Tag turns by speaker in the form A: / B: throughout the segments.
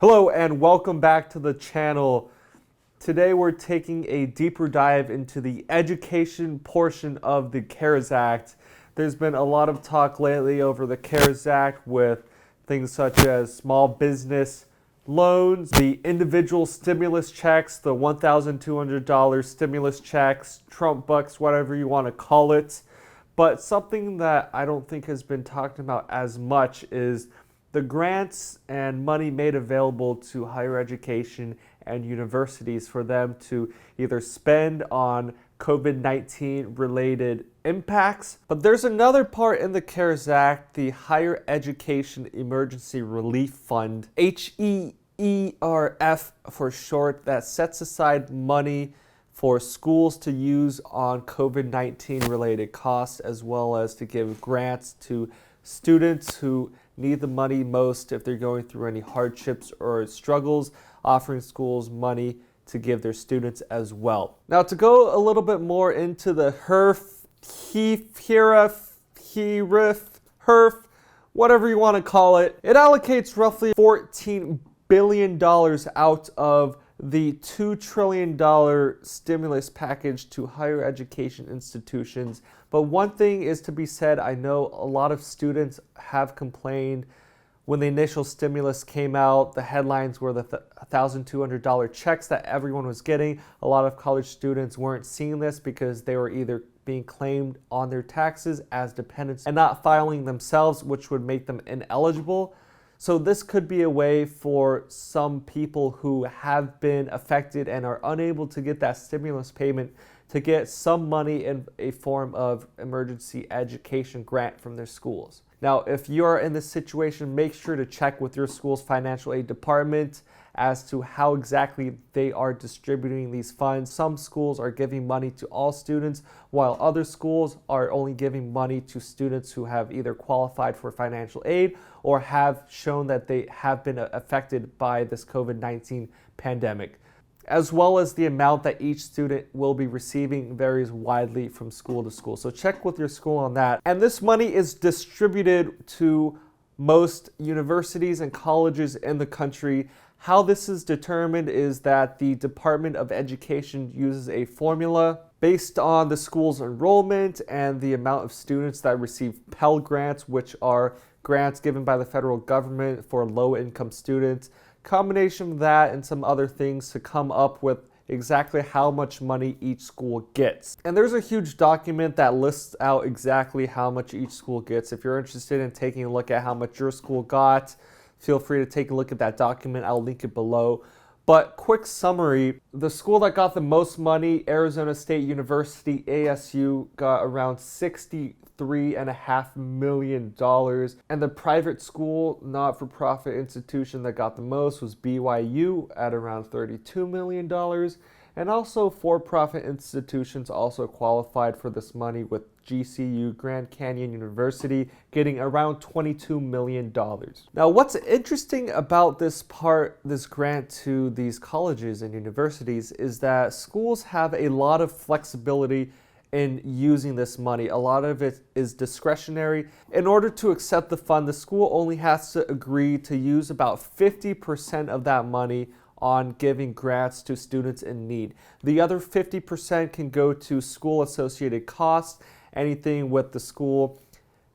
A: Hello and welcome back to the channel. Today we're taking a deeper dive into the education portion of the CARES Act. There's been a lot of talk lately over the CARES Act with things such as small business loans, the individual stimulus checks, the $1,200 stimulus checks, Trump bucks, whatever you want to call it. But something that I don't think has been talked about as much is the grants and money made available to higher education and universities for them to either spend on COVID-19 related impacts. But there's another part in the CARES Act, the Higher Education Emergency Relief Fund, HEERF for short, that sets aside money for schools to use on COVID-19 related costs, as well as to give grants to students who need the money most if they're going through any hardships or struggles, offering schools money to give their students as well. Now, to go a little bit more into the HERF, whatever you want to call it, it allocates roughly $14 billion out of the $2 trillion stimulus package to higher education institutions. But one thing is to be said, I know a lot of students have complained when the initial stimulus came out, the headlines were the $1,200 checks that everyone was getting. A lot of college students weren't seeing this because they were either being claimed on their taxes as dependents and not filing themselves, which would make them ineligible. So this could be a way for some people who have been affected and are unable to get that stimulus payment to get some money in a form of emergency education grant from their schools. Now, if you're in this situation, make sure to check with your school's financial aid department as to how exactly they are distributing these funds. Some schools are giving money to all students, while other schools are only giving money to students who have either qualified for financial aid or have shown that they have been affected by this COVID-19 pandemic, as well as the amount that each student will be receiving varies widely from school to school. So check with your school on that. And this money is distributed to most universities and colleges in the country. How this is determined is that the Department of Education uses a formula based on the school's enrollment and the amount of students that receive Pell Grants, which are grants given by the federal government for low-income students. Combination of that and some other things to come up with exactly how much money each school gets. And there's a huge document that lists out exactly how much each school gets. If you're interested in taking a look at how much your school got, feel free to take a look at that document. I'll link it below. But quick summary, the school that got the most money, Arizona State University, ASU, got around $63.5 million. And the private school, not-for-profit institution that got the most was BYU at around $32 million. And also for-profit institutions also qualified for this money, with GCU, Grand Canyon University, getting around $22 million. Now, what's interesting about this grant to these colleges and universities is that schools have a lot of flexibility in using this money. A lot of it is discretionary. In order to accept the fund, the school only has to agree to use about 50% of that money on giving grants to students in need. The other 50% can go to school-associated costs, anything with the school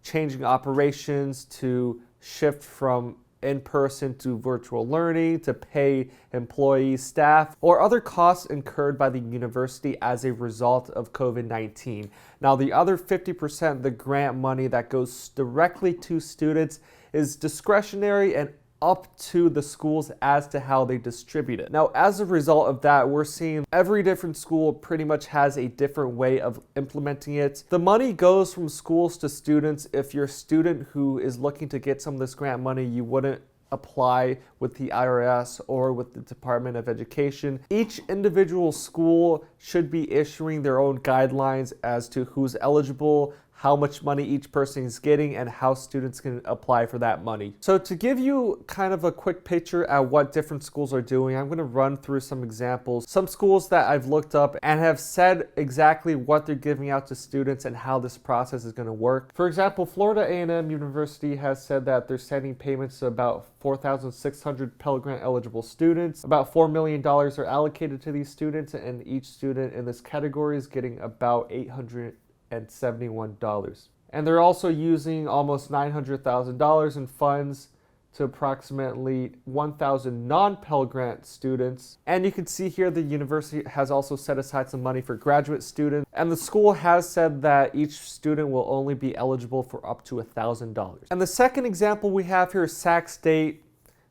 A: changing operations to shift from in-person to virtual learning, to pay employees, staff, or other costs incurred by the university as a result of COVID-19. Now, the other 50%, the grant money that goes directly to students, is discretionary and up to the schools as to how they distribute it. Now, as a result of that, we're seeing every different school pretty much has a different way of implementing it. The money goes from schools to students. If you're a student who is looking to get some of this grant money, you wouldn't apply with the IRS or with the Department of Education. Each individual school should be issuing their own guidelines as to who's eligible, how much money each person is getting and how students can apply for that money. So to give you kind of a quick picture at what different schools are doing, I'm going to run through some examples. Some schools that I've looked up and have said exactly what they're giving out to students and how this process is going to work. For example, Florida A&M University has said that they're sending payments to about 4,600 Pell Grant eligible students. About $4 million are allocated to these students, and each student in this category is getting about $871. And they're also using almost $900,000 in funds to approximately 1,000 non-Pell Grant students. And you can see here the university has also set aside some money for graduate students. And the school has said that each student will only be eligible for up to $1,000. And the second example we have here is Sac State.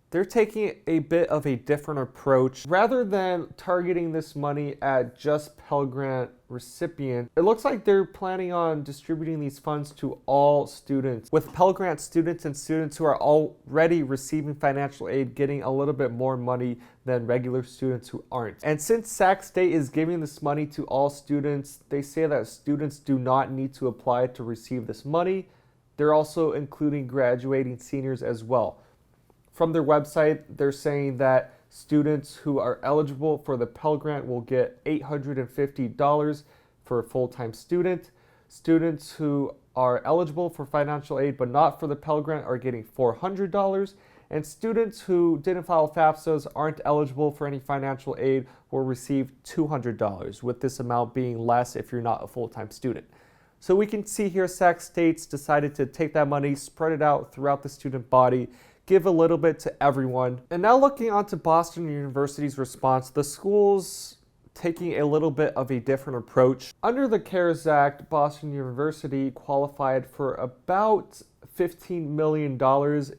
A: They're taking a bit of a different approach. Rather than targeting this money at just Pell Grant recipients, it looks like they're planning on distributing these funds to all students, with Pell Grant students and students who are already receiving financial aid getting a little bit more money than regular students who aren't. And since Sac State is giving this money to all students, they say that students do not need to apply to receive this money. They're also including graduating seniors as well. From their website, they're saying that students who are eligible for the Pell Grant will get $850 for a full-time student. Students who are eligible for financial aid but not for the Pell Grant are getting $400. And students who didn't file FAFSAs, aren't eligible for any financial aid, will receive $200, with this amount being less if you're not a full-time student. So we can see here Sac State's decided to take that money, spread it out throughout the student body, give a little bit to everyone. And now looking onto Boston University's response, the school's taking a little bit of a different approach. Under the CARES Act, Boston University qualified for about $15 million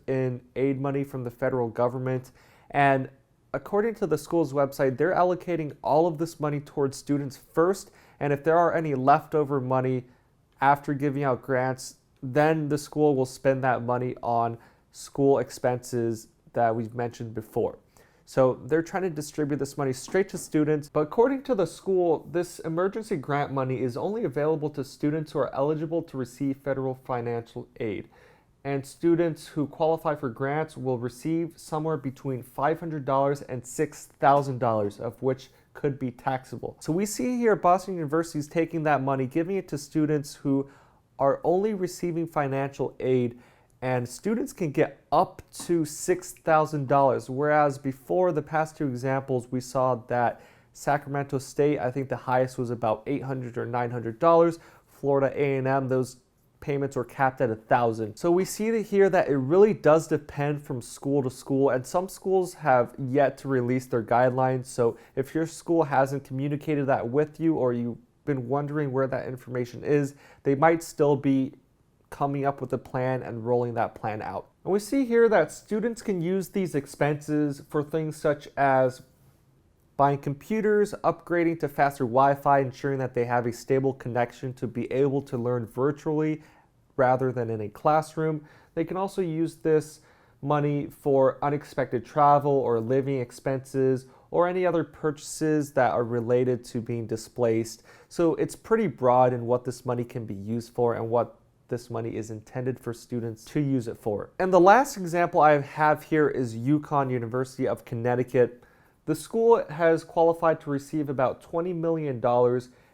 A: in aid money from the federal government. And according to the school's website, they're allocating all of this money towards students first. And if there are any leftover money after giving out grants, then the school will spend that money on school expenses that we've mentioned before. So they're trying to distribute this money straight to students. But according to the school, this emergency grant money is only available to students who are eligible to receive federal financial aid. And students who qualify for grants will receive somewhere between $500 and $6,000, of which could be taxable. So we see here Boston University is taking that money, giving it to students who are only receiving financial aid, and students can get up to $6,000, whereas before the past two examples, we saw that Sacramento State, I think the highest was about $800 or $900. Florida A&M, those payments were capped at $1,000. So we see here that it really does depend from school to school, and some schools have yet to release their guidelines. So if your school hasn't communicated that with you, or you've been wondering where that information is, they might still be coming up with a plan and rolling that plan out. And we see here that students can use these expenses for things such as buying computers, upgrading to faster Wi-Fi, ensuring that they have a stable connection to be able to learn virtually rather than in a classroom. They can also use this money for unexpected travel or living expenses, or any other purchases that are related to being displaced. So it's pretty broad in what this money can be used for and what this money is intended for students to use it for. And the last example I have here is UConn University of Connecticut. The school has qualified to receive about $20 million,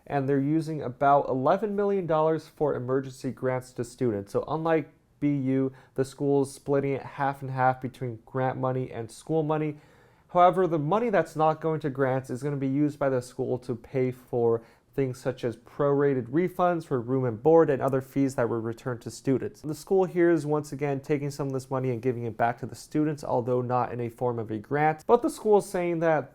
A: and they're using about $11 million for emergency grants to students. So unlike BU, the school is splitting it half and half between grant money and school money. However, the money that's not going to grants is going to be used by the school to pay for things such as prorated refunds for room and board and other fees that were returned to students. The school here is once again taking some of this money and giving it back to the students, although not in a form of a grant. But the school is saying that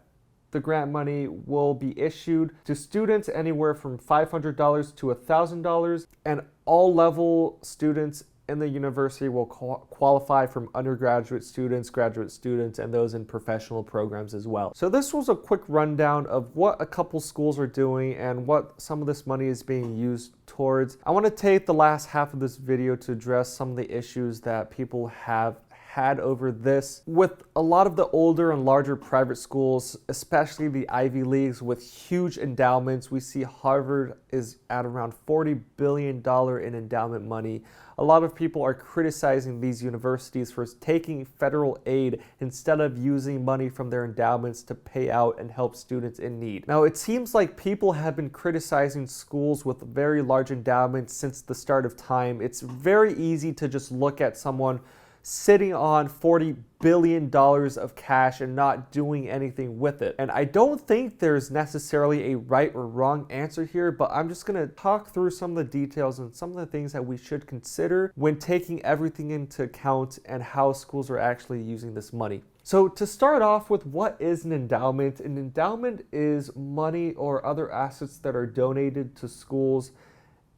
A: the grant money will be issued to students anywhere from $500 to $1,000, and all level students in the university will qualify from undergraduate students, graduate students, and those in professional programs as well. So this was a quick rundown of what a couple schools are doing and what some of this money is being used towards. I want to take the last half of this video to address some of the issues that people have had over this. With a lot of the older and larger private schools, especially the Ivy Leagues with huge endowments, we see Harvard is at around $40 billion in endowment money. A lot of people are criticizing these universities for taking federal aid instead of using money from their endowments to pay out and help students in need. Now, it seems like people have been criticizing schools with very large endowments since the start of time. It's very easy to just look at someone sitting on $40 billion of cash and not doing anything with it. And I don't think there's necessarily a right or wrong answer here, but I'm just gonna talk through some of the details and some of the things that we should consider when taking everything into account and how schools are actually using this money. So to start off with, what is an endowment? An endowment is money or other assets that are donated to schools.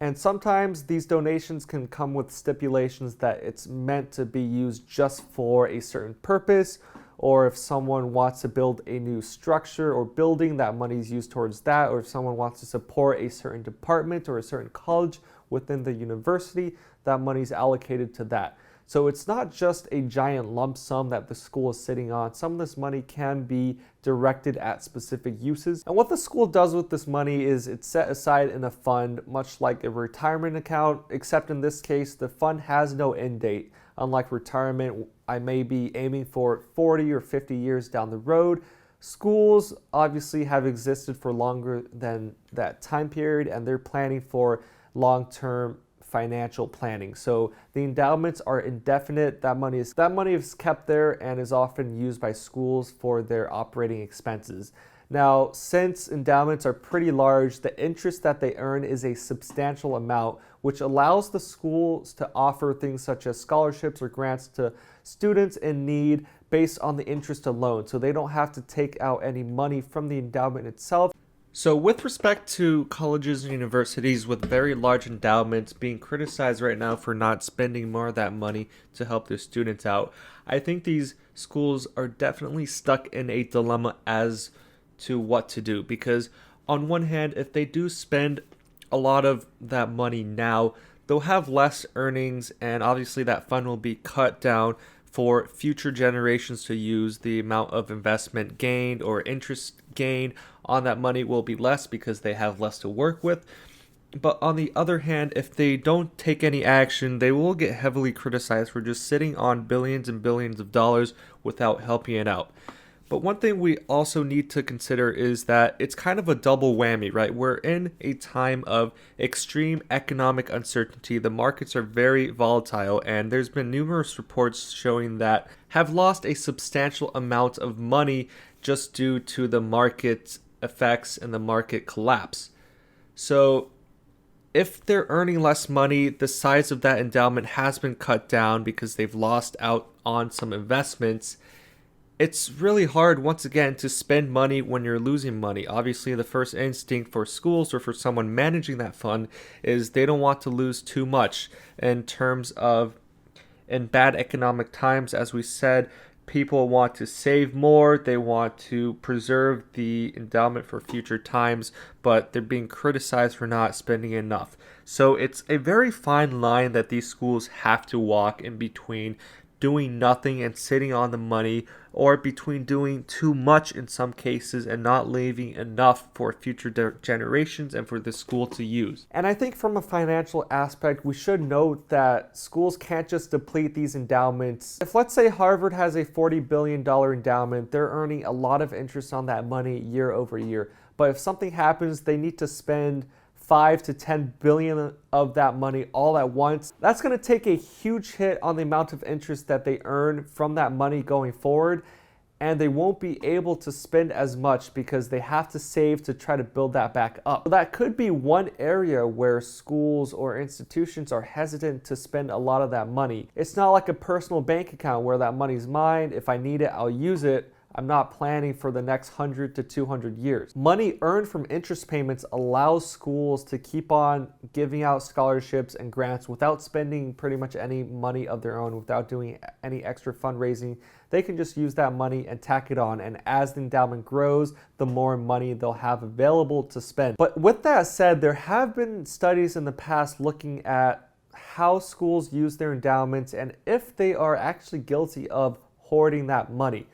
A: And sometimes these donations can come with stipulations that it's meant to be used just for a certain purpose, or if someone wants to build a new structure or building, that money is used towards that, or if someone wants to support a certain department or a certain college within the university, that money is allocated to that. So it's not just a giant lump sum that the school is sitting on. Some of this money can be directed at specific uses. And what the school does with this money is it's set aside in a fund, much like a retirement account, except in this case, the fund has no end date. Unlike retirement, I may be aiming for 40 or 50 years down the road. Schools obviously have existed for longer than that time period, and they're planning for long-term financial planning. So the endowments are indefinite. That money is kept there and is often used by schools for their operating expenses. Now, since endowments are pretty large, the interest that they earn is a substantial amount, which allows the schools to offer things such as scholarships or grants to students in need based on the interest alone. So they don't have to take out any money from the endowment itself. So with respect to colleges and universities with very large endowments being criticized right now for not spending more of that money to help their students out, I think these schools are definitely stuck in a dilemma as to what to do. Because on one hand, if they do spend a lot of that money now, they'll have less earnings, and obviously that fund will be cut down for future generations to use. The amount of investment gained or interest gained on that money will be less because they have less to work with. But on the other hand, if they don't take any action, they will get heavily criticized for just sitting on billions and billions of dollars without helping it out. But one thing we also need to consider is that it's kind of a double whammy, right? We're in a time of extreme economic uncertainty. The markets are very volatile, and there's been numerous reports showing that have lost a substantial amount of money just due to the market effects and the market collapse. So if they're earning less money, the size of that endowment has been cut down because they've lost out on some investments. It's really hard, once again, to spend money when you're losing money. Obviously, the first instinct for schools or for someone managing that fund is they don't want to lose too much in terms of, in bad economic times, as we said, people want to save more, they want to preserve the endowment for future times, but they're being criticized for not spending enough. So it's a very fine line that these schools have to walk in between doing nothing and sitting on the money, or between doing too much in some cases and not leaving enough for future generations and for the school to use. And I think from a financial aspect, we should note that schools can't just deplete these endowments. If, let's say, Harvard has a $40 billion endowment, they're earning a lot of interest on that money year over year. But if something happens, they need to spend 5 to 10 billion of that money all at once. That's going to take a huge hit on the amount of interest that they earn from that money going forward, and they won't be able to spend as much because they have to save to try to build that back up. So that could be one area where schools or institutions are hesitant to spend a lot of that money. It's not like a personal bank account where that money's mine. If I need it, I'll use it. I'm not planning for the next 100 to 200 years. Money earned from interest payments allows schools to keep on giving out scholarships and grants without spending pretty much any money of their own, without doing any extra fundraising. They can just use that money and tack it on. And as the endowment grows, the more money they'll have available to spend. But with that said, there have been studies in the past looking at how schools use their endowments and if they are actually guilty of hoarding that money.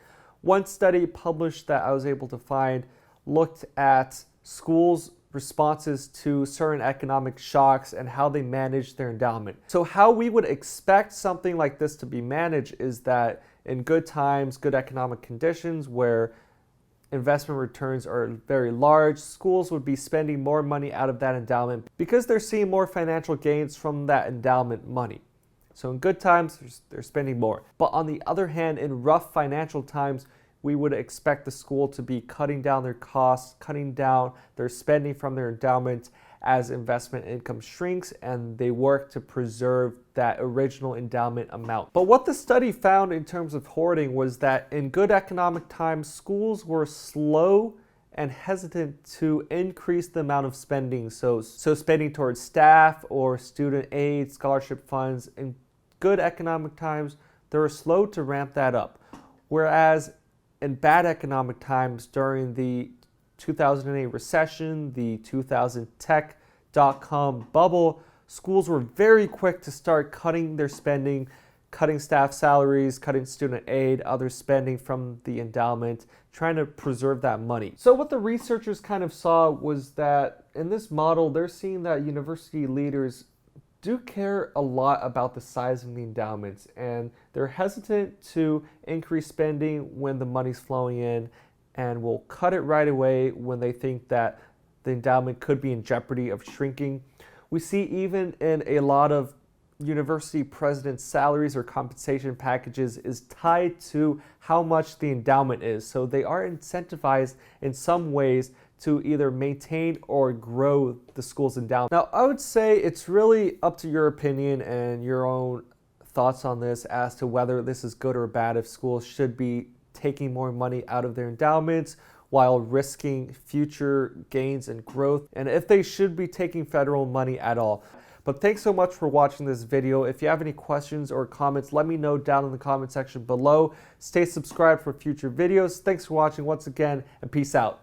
A: One study published that I was able to find looked at schools' responses to certain economic shocks and how they manage their endowment. So how we would expect something like this to be managed is that in good times, good economic conditions where investment returns are very large, schools would be spending more money out of that endowment because they're seeing more financial gains from that endowment money. So in good times, they're spending more. But on the other hand, in rough financial times, we would expect the school to be cutting down their costs, cutting down their spending from their endowment as investment income shrinks and they work to preserve that original endowment amount. But what the study found in terms of hoarding was that in good economic times, schools were slow and hesitant to increase the amount of spending. So spending towards staff or student aid, scholarship funds. In good economic times, they were slow to ramp that up. Whereas in bad economic times during the 2008 recession, the 2000 tech.com bubble, schools were very quick to start cutting their spending, cutting staff salaries, cutting student aid, other spending from the endowment, trying to preserve that money. So what the researchers kind of saw was that in this model, they're seeing that university leaders do care a lot about the size of the endowments, and they're hesitant to increase spending when the money's flowing in and will cut it right away when they think that the endowment could be in jeopardy of shrinking. We see even in a lot of university presidents' salaries or compensation packages is tied to how much the endowment is. So they are incentivized in some ways to either maintain or grow the school's endowment. Now, I would say it's really up to your opinion and your own thoughts on this as to whether this is good or bad, if schools should be taking more money out of their endowments while risking future gains and growth, and if they should be taking federal money at all. But thanks so much for watching this video. If you have any questions or comments, let me know down in the comment section below. Stay subscribed for future videos. Thanks for watching once again, and peace out.